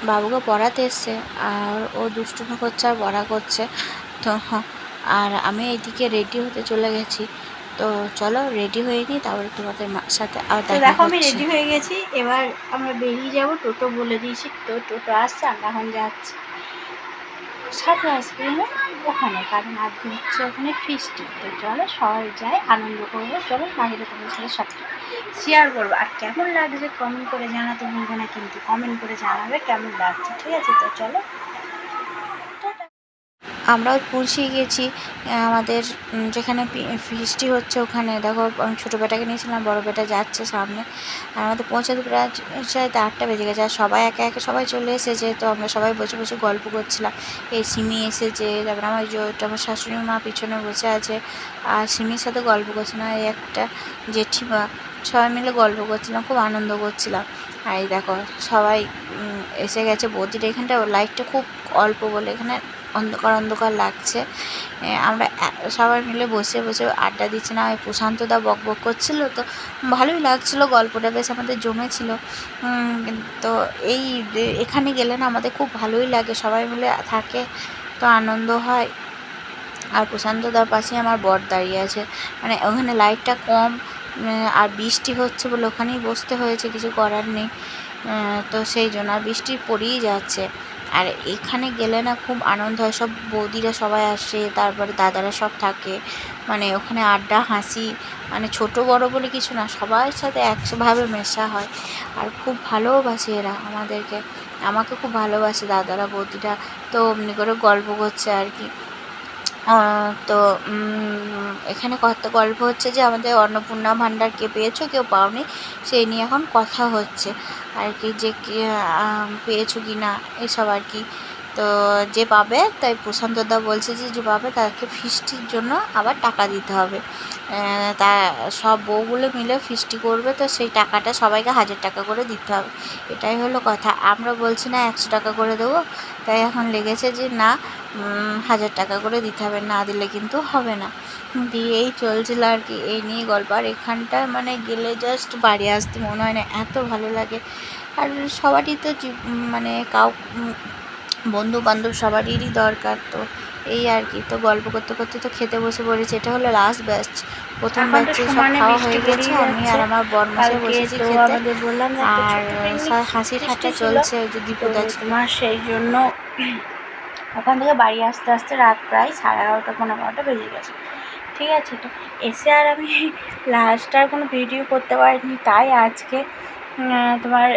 বাবুকে পড়াতে এসছে আর ও দুষ্টুমি করছে আর পড়া করছে। তো আর আমি এইদিকে রেডি হতে চলে গেছি। তো চলো রেডি হয়ে নিই, তারপরে তোমাদের সাথে আর দেখা দেখো আমি হচ্ছে। রেডি হয়ে গেছি, এবার আমরা বেরিয়ে যাব। টোটো বলে দিয়েছি, তো টোটো আসছে, আমরা এখন যাচ্ছি সাথে আইসক্রিমে ওখানে, কারণ আজকে হচ্ছে ওখানে ফিস্টি। তো চলো সবাই যাই, আনন্দ করবো। চলো বাহিরে তোমাদের সাথে সবটা শেয়ার করবো। আর কেমন লাগছে কমেন্ট করে জানাতে ভুলবে না, কিন্তু কমেন্ট করে জানাবে কেমন লাগছে, ঠিক আছে? তো চলো। আমরাও পৌঁছে গেছি আমাদের যেখানে ফিস্টি হচ্ছে ওখানে। দেখো আমি ছোটো বেটাকে নিয়েছিলাম, বড়ো বেটা যাচ্ছে সামনে। আর আমাদের পৌঁছাতে প্রায় 8টা বেজে গেছে। আর সবাই একে একে সবাই চলে এসেছে, তো আমরা সবাই বসে বসে গল্প করছিলাম। এই সিমি এসেছে, তারপরে আমার শাশুড়ি মা পিছনে বসে আছে আর সিমির সাথে গল্প করছিলাম। এই একটা জেঠিমা, সবাই মিলে গল্প করছিলাম, খুব আনন্দ করছিলাম। আর এই দেখো সবাই এসে গেছে। বৌদির এখানটা লাইটটা খুব অল্প বলে এখানে অন্ধকার অন্ধকার লাগছে। আমরা সবাই মিলে বসে বসে আড্ডা দিচ্ছিলাম। ওই প্রশান্তদা বক বক করছিলো, তো ভালোই লাগছিলো, গল্পটা বেশ আমাদের জমেছিল। তো এখানে গেলে না আমাদের খুব ভালোই লাগে, সবাই মিলে থাকে তো আনন্দ হয়। আর প্রশান্তদার পাশে আমার বর দাঁড়িয়ে আছে, মানে ওখানে লাইটটা কম আর বৃষ্টি হচ্ছে বলে ওখানেই বসতে হয়েছে, কিছু করার নেই। তো সেই জন্য আর বৃষ্টি পড়েই যাচ্ছে। আর এখানে গেলে না খুব আনন্দ হয়, সব বৌদিরা সবাই আসে, তারপরে দাদারা সব থাকে, মানে ওখানে আড্ডা হাসি, মানে ছোট বড় বলে কিছু না, সবার সাথে একভাবে মেশা হয়। আর খুব ভালোবাসে এরা আমাদেরকে, আমাকে খুব ভালোবাসে দাদারা বৌদিরা। তো অমনি করে গল্প করছে আর কি। তো এখানে কত গল্প হচ্ছে যে আমাদের অন্নপূর্ণা ভাণ্ডার কে পেয়েছো, কেউ পাওনি, সেই নিয়ে এখন কথা হচ্ছে আর কি, যে পেয়েছো কি না এসব আর কি। তো যে পাবে, তাই প্রশান্তদা বলছে যে যে পাবে তাকে ফিস্টির জন্য আবার টাকা দিতে হবে। তা সব বউগুলো মিলে ফিস্টি করবে, তো সেই টাকাটা সবাইকে 1000 টাকা করে দিতে হবে, এটাই হলো কথা। আমরা বলছি না 100 টাকা করে দেবো, তাই এখন লেগেছে যে না 1000 টাকা করে দিতে হবে, না দিলে কিন্তু হবে না। দিয়ে এই চলছিল আর কি, এই নিয়ে গল্প। আর এখানটায় মানে গেলে জাস্ট বাড়ি আসতে মনে হয় না, এত ভালো লাগে। আর সবারই তো মানে বন্ধু বান্ধব সবারই দরকার, তো এই আর কি। তো গল্প করতে করতে তো খেতে বসে পড়েছি। এটা হলো লাস্ট ব্যাচ, প্রথম এখন তো ব্যাচে সব সমানে খাওয়া বৃষ্টি হয়ে গেছে, পড়েই আমি যাচ্ছে। আর আমার বরমশাই কালকে বসেছি তো খেতে। আমাদের বললাম না, একটা আর ছোট্ট পিকনিক হাসি ফিস্টি ঠাট্টা ছিল। চলছে, ওই যে তো দীপুদা ছিল। তোমার সেই জন্য ওখান থেকে বাড়ি আসতে আসতে রাত প্রায় 11:30 11:15 বেজে গেছে, ঠিক আছে? তো এসে আর আমি লাস্ট আর কোনো ভিডিও করতে পারিনি, তাই আজকে তোমার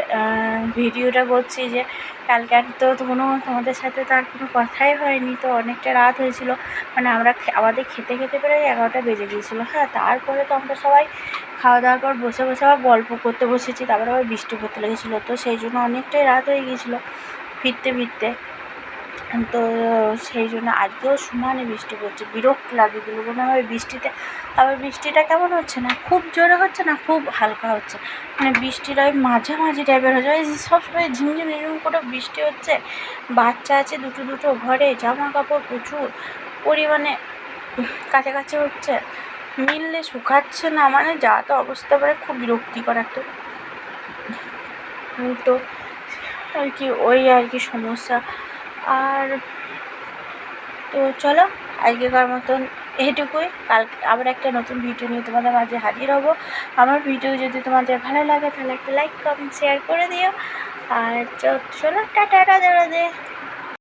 ভিডিওটা করছি। যে কালকে আর তো কোনো তোমাদের সাথে তো আর কোনো কথাই হয়নি, তো অনেকটা রাত হয়েছিল, মানে আমাদের খেতে খেতে প্রায় 11টা বেজে গিয়েছিলো। হ্যাঁ, তারপরে তো আমরা সবাই খাওয়া দাওয়ার পর বসে বসে আবার গল্প করতে বসেছি, তারপরে আবার বৃষ্টি পড়তে লেগেছিলো, তো সেই জন্য অনেকটাই রাত হয়ে গিয়েছিলো ফিরতে ফিরতে। তো সেই জন্য আজকেও সমানে বৃষ্টি পড়ছে, বিরক্ত লাগে দিল মনে হয় বৃষ্টিতে। আবার বৃষ্টিটা কেমন হচ্ছে না, খুব জোরে হচ্ছে না, খুব হালকা হচ্ছে, মানে বৃষ্টিটা ওই মাঝামাঝি টাইপের হচ্ছে। ওই সবসময় ঝিমঝিম ঝিমঝিম করে বৃষ্টি হচ্ছে, বাচ্চা আছে দুটো দুটো ঘরে, জামা কাপড় প্রচুর পরিমাণে কাছাকাছি হচ্ছে, মিললে শুকাচ্ছে না, মানে যা তো অবস্থা পড়ে, খুব বিরক্তিকর একটা। তো আর কি ওই আর কি সমস্যা। আর তো চলো আজকেকার মতন এইটুকুই, কালকে আবার একটা নতুন ভিডিও নিয়ে তোমাদের মাঝে হাজির হব। আমার ভিডিও যদি তোমাদের ভালো লাগে তাহলে একটা লাইক কমেন্ট শেয়ার করে দিও। আর চলো টাটা রাধে রাধে।